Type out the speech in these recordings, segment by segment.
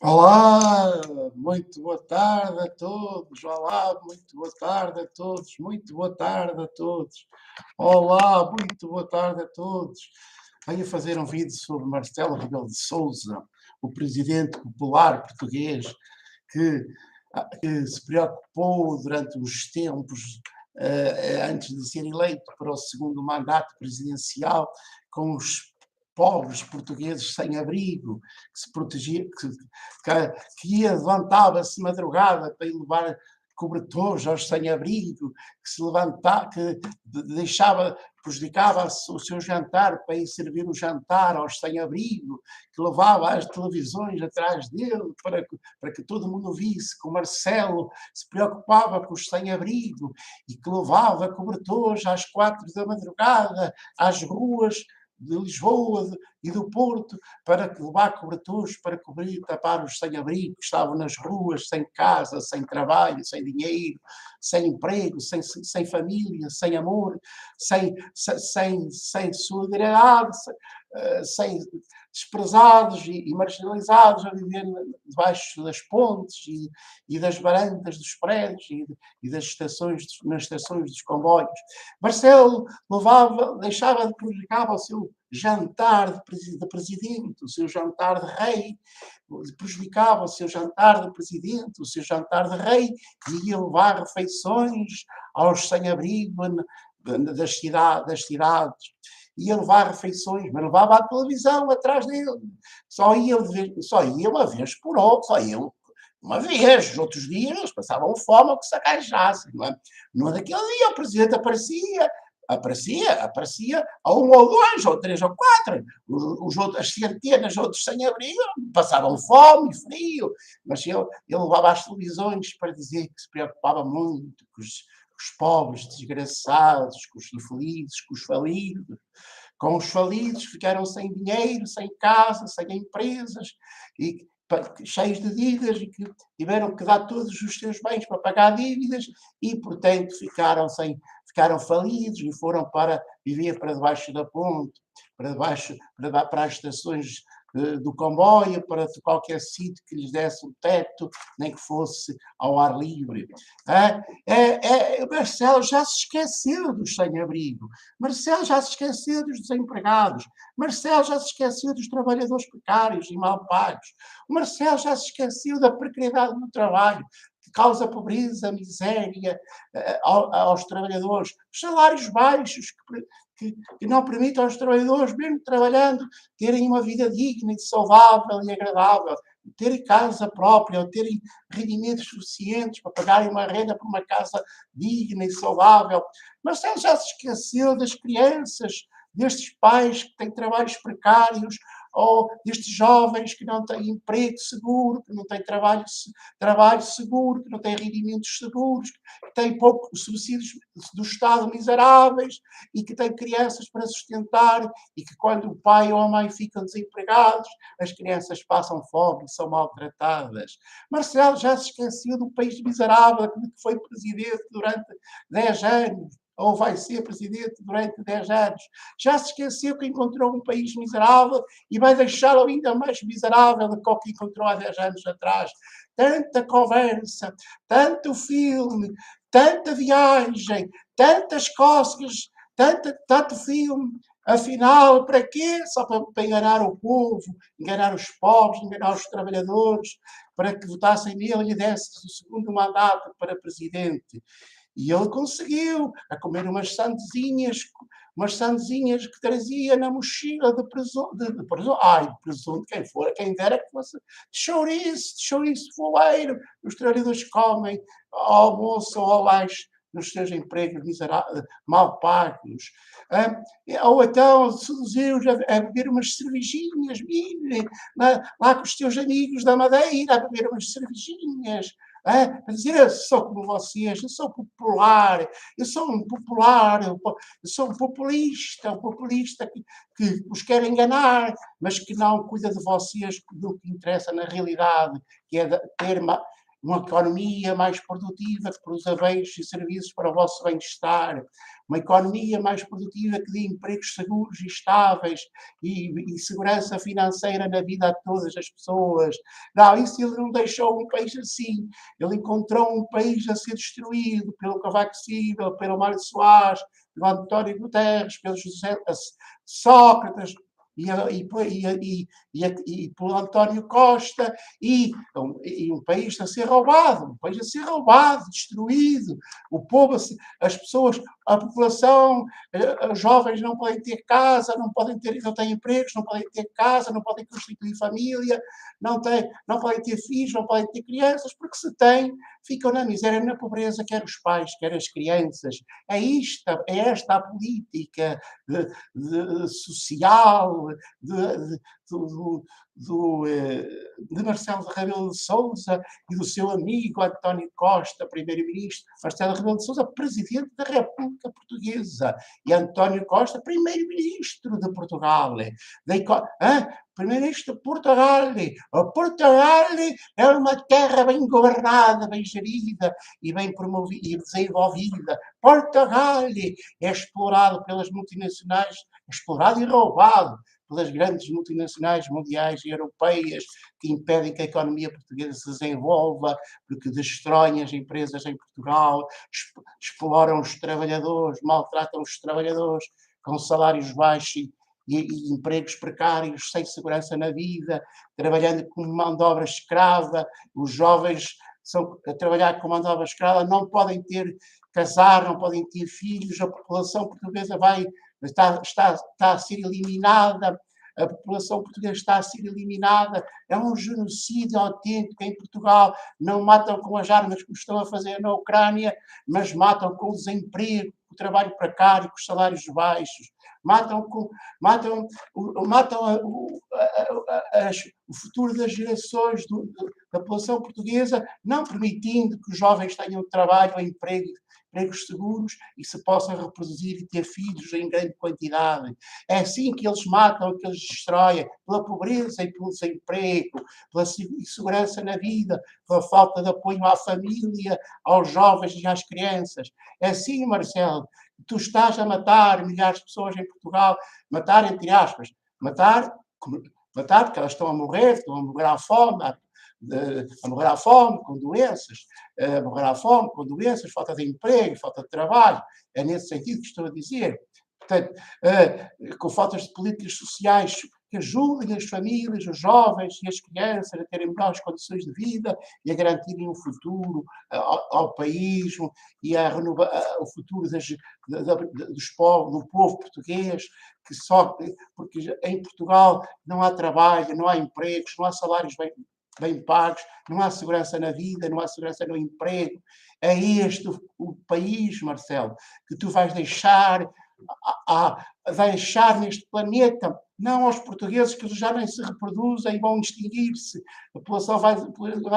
Olá, muito boa tarde a todos. Olá, muito boa tarde a todos. Muito boa tarde a todos. Olá, muito boa tarde a todos. Venho fazer um vídeo sobre Marcelo Rebelo de Sousa, o presidente popular português que, que se preocupou durante os tempos antes de ser eleito para o segundo mandato presidencial com os pobres portugueses sem abrigo, que se protegia, que ia, levantava-se de madrugada para ir levar cobertores aos sem-abrigo, que se levantava, que deixava, prejudicava o seu jantar para ir servir o jantar aos sem-abrigo, que levava as televisões atrás dele para que todo mundo visse que o Marcelo se preocupava com os sem-abrigo e que levava cobertores às 4 da madrugada às ruas de Lisboa e do Porto para levar cobertores, para cobrir, tapar os sem-abrigo que estavam nas ruas, sem casa, sem trabalho, sem dinheiro, sem emprego, sem família, sem amor, sem solidariedade, sem desprezados e marginalizados a viver debaixo das pontes e das varandas dos prédios e das estações, nas estações dos comboios. Marcelo deixava de prejudicar o seu jantar de presidente, o seu jantar de rei, prejudicava o seu jantar de presidente, o seu jantar de rei, e ia levar refeições aos sem-abrigo das cidades. Ia levar refeições, mas levava a televisão atrás dele. Só ia uma vez por hora, só ia uma vez. Os outros dias eles passavam fome ou que se arranjassem. Não é? No daquele dia o presidente aparecia a um ou dois, ou três ou quatro. As centenas, outros sem abrigo, passavam fome e frio. Mas ele levava as televisões para dizer que se preocupava muito com os pobres, desgraçados, com os infelizes, com os falidos. Com os falidos que ficaram sem dinheiro, sem casa, sem empresas, e cheios de dívidas e que tiveram que dar todos os seus bens para pagar dívidas e, portanto, ficaram falidos e foram para viver para debaixo da ponte, para as estações do comboio, para qualquer sítio que lhes desse um teto, nem que fosse ao ar livre. Marcelo já se esqueceu dos sem-abrigo, Marcelo já se esqueceu dos desempregados, Marcelo já se esqueceu dos trabalhadores precários e mal pagos, o Marcelo já se esqueceu da precariedade do trabalho, que causa pobreza, miséria aos trabalhadores, os salários baixos que não permitem aos trabalhadores, mesmo trabalhando, terem uma vida digna e saudável e agradável, terem casa própria, ou terem rendimentos suficientes para pagarem uma renda por uma casa digna e saudável. Mas já se esqueceu das crianças, destes pais que têm trabalhos precários, ou destes jovens que não têm emprego seguro, que não têm trabalho seguro, que não têm rendimentos seguros, que têm poucos subsídios do Estado miseráveis e que têm crianças para sustentar e que quando o pai ou a mãe ficam desempregados, as crianças passam fome e são maltratadas. Marcelo já se esqueceu do país miserável que foi presidente durante 10 anos, ou vai ser presidente durante 10 anos. Já se esqueceu que encontrou um país miserável e vai deixá-lo ainda mais miserável do que o que encontrou há 10 anos atrás. Tanta conversa, tanto filme, tanta viagem, tantas cócegas, tanto filme. Afinal, para quê? Só para enganar o povo, enganar os pobres, enganar os trabalhadores, para que votassem nele e lhe desse o segundo mandato para presidente. E ele conseguiu, a comer umas sandezinhas que trazia na mochila de presunto, quem for, quem dera que fosse de chouriço foleiro, os trabalhadores comem ao almoço ou ao lanche nos seus empregos mal pagos. Ou então seduziu-os a beber umas cervejinhas, lá com os teus amigos da Madeira, a beber umas cervejinhas, a dizer, eu sou como vocês, eu sou popular, eu sou um popular, eu sou um populista que os quer enganar, mas que não cuida de vocês do que interessa na realidade, que é ter uma economia mais produtiva, que produza bens e serviços para o vosso bem-estar. uma economia mais produtiva que dê empregos seguros e estáveis e segurança financeira na vida a todas as pessoas. Não, isso ele não deixou um país assim. Ele encontrou um país a ser destruído pelo Cavaco Silva, pelo Mário Soares, pelo António Guterres, pelo José Sócrates, e pelo António Costa, e um país a ser roubado, um país a ser roubado, destruído, o povo, as pessoas, a população, os jovens não podem ter casa, não têm empregos, não podem ter casa, não podem constituir família, não podem ter filhos, não podem ter crianças, porque se têm, ficam na miséria, na pobreza, quer os pais, quer as crianças. É esta a política social de, do, de Marcelo Rebelo de Sousa e do seu amigo António Costa, primeiro-ministro, Marcelo Rebelo de Sousa, presidente da República Portuguesa, e António Costa, primeiro-ministro de Portugal. Primeiro-ministro de Portugal. Portugal é uma terra bem governada, bem gerida e bem promovida e desenvolvida. Portugal é explorado pelas multinacionais, explorado e roubado pelas grandes multinacionais mundiais e europeias que impedem que a economia portuguesa se desenvolva, porque destroem as empresas em Portugal, exploram os trabalhadores, maltratam os trabalhadores com salários baixos e empregos precários, sem segurança na vida, trabalhando como mão de obra escrava. Os jovens são a trabalhar com mão de obra escrava, não podem casar, não podem ter filhos, a população portuguesa está a ser eliminada, a população portuguesa está a ser eliminada, é um genocídio autêntico em Portugal, não matam com as armas como estão a fazer na Ucrânia, mas matam com o desemprego, com o trabalho precário, com os salários baixos, matam o futuro das gerações da população portuguesa, não permitindo que os jovens tenham trabalho, empregos seguros e se possam reproduzir e ter filhos em grande quantidade. É assim que eles matam, que eles destroem, pela pobreza e pelo desemprego, pela insegurança na vida, pela falta de apoio à família, aos jovens e às crianças. É assim, Marcelo, tu estás a matar milhares de pessoas em Portugal, matar entre aspas, matar porque elas estão a morrer à fome, a morrer à fome, com doenças, a morrer à fome, com doenças, falta de emprego, falta de trabalho. É nesse sentido que estou a dizer. Portanto, com faltas de políticas sociais que ajudem as famílias, os jovens e as crianças a terem melhores condições de vida e a garantirem um futuro ao país e a renovar o futuro do povo português, porque em Portugal não há trabalho, não há empregos, não há salários bem pagos, não há segurança na vida, não há segurança no emprego. É este o país, Marcelo, que tu vais deixar neste planeta, não aos portugueses que já nem se reproduzem e vão extinguir-se, a população vai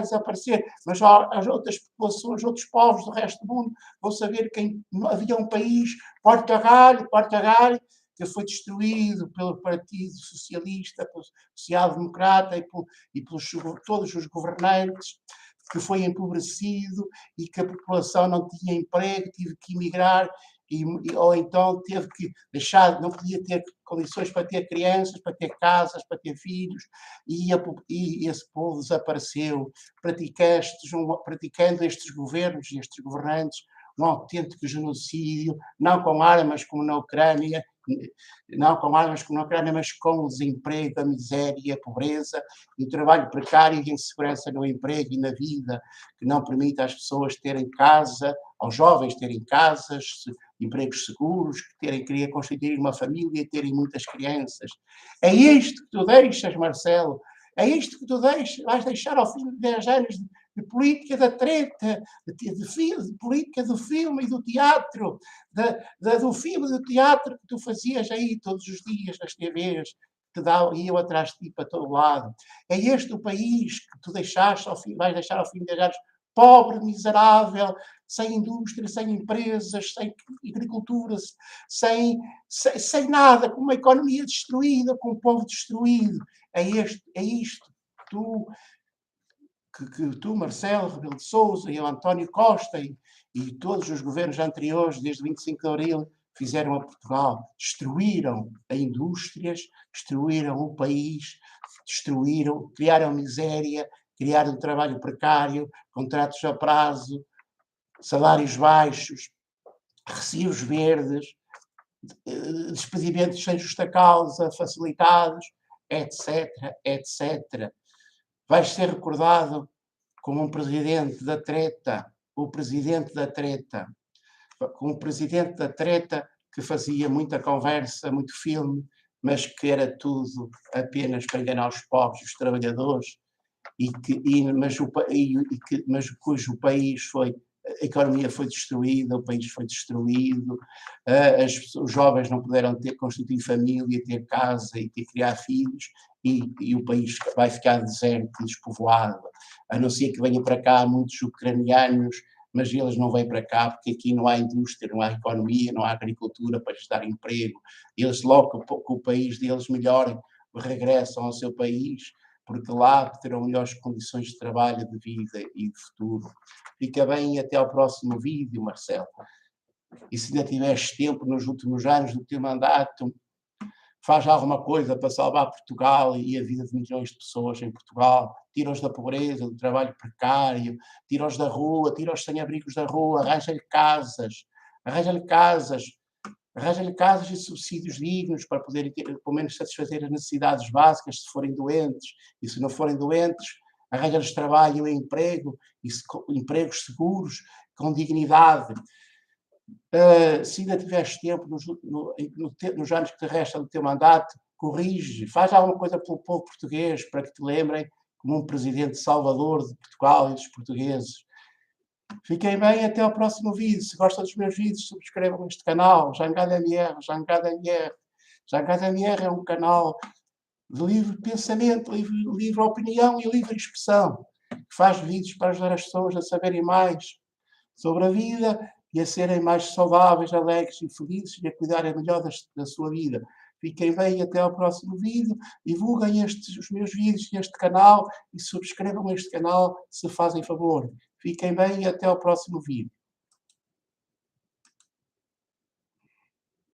desaparecer, mas as outras populações, outros povos do resto do mundo vão saber que havia um país, Portugal, que foi destruído pelo Partido Socialista, pelo Social Democrata e pelos todos os governantes, que foi empobrecido e que a população não tinha emprego, teve que emigrar, ou então teve que deixar, não podia ter condições para ter crianças, para ter casas, para ter filhos, e esse povo desapareceu, praticando estes governos e estes governantes um autêntico genocídio, não com armas como na Ucrânia, mas com o desemprego, a miséria, a pobreza, e o trabalho precário e a insegurança no emprego e na vida, que não permite às pessoas terem casa, aos jovens terem casas, empregos seguros, querer constituir uma família e terem muitas crianças. É isto que tu deixas, Marcelo, é isto que tu vais deixar ao fim de 10 anos de política da treta, de política do filme e do teatro, do filme e do teatro que tu fazias aí todos os dias nas TVs, que iam atrás de ti para todo lado. É este o país que tu vais deixar ao fim de 10 anos, pobre, miserável, sem indústria, sem empresas, sem agricultura, sem nada, com uma economia destruída, com um povo destruído. É isto que tu, Marcelo Rebelo de Sousa e o António Costa e todos os governos anteriores, desde 25 de Abril, fizeram a Portugal, destruíram a indústrias, destruíram o país, destruíram, criaram miséria, criaram trabalho precário, contratos a prazo, salários baixos, recibos verdes, despedimentos sem justa causa, facilitados, etc, etc. Vais ser recordado como um presidente da treta, o presidente da treta, com um presidente da treta que fazia muita conversa, muito filme, mas que era tudo apenas para enganar os pobres e os trabalhadores, mas cujo país foi, a economia foi destruída, o país foi destruído, os jovens não puderam constituir família, ter casa e criar filhos, e o país vai ficar deserto e despovoado, a não ser que venham para cá muitos ucranianos, mas eles não vêm para cá porque aqui não há indústria, não há economia, não há agricultura para lhes dar emprego. Eles logo que o país deles melhore, regressam ao seu país, porque lá terão melhores condições de trabalho, de vida e de futuro. Fica bem e até ao próximo vídeo, Marcelo. E se ainda tiveres tempo nos últimos anos do teu mandato, faz alguma coisa para salvar Portugal e a vida de milhões de pessoas em Portugal. Tira-os da pobreza, do trabalho precário, tira-os da rua, tira os sem-abrigos da rua, arranja-lhe casas, arranja-lhe casas, arranja-lhe casas e subsídios dignos para poderem pelo menos satisfazer as necessidades básicas se forem doentes, e se não forem doentes, arranja-lhes trabalho e emprego, empregos seguros, com dignidade. Se ainda tiveres tempo nos anos que te restam do teu mandato, corrige, faz alguma coisa pelo povo português para que te lembrem como um presidente salvador de Portugal e dos portugueses. Fiquem bem, até ao próximo vídeo. Se gostam dos meus vídeos, subscrevam este canal, Jangada MR, Jangada MR. Jangada MR é um canal de livre pensamento, livre opinião e livre expressão, que faz vídeos para ajudar as pessoas a saberem mais sobre a vida e a serem mais saudáveis, alegres e felizes e a cuidarem melhor da sua vida. Fiquem bem, até ao próximo vídeo. Divulguem os meus vídeos e este canal e subscrevam este canal se fazem favor. Fiquem bem e até ao próximo vídeo.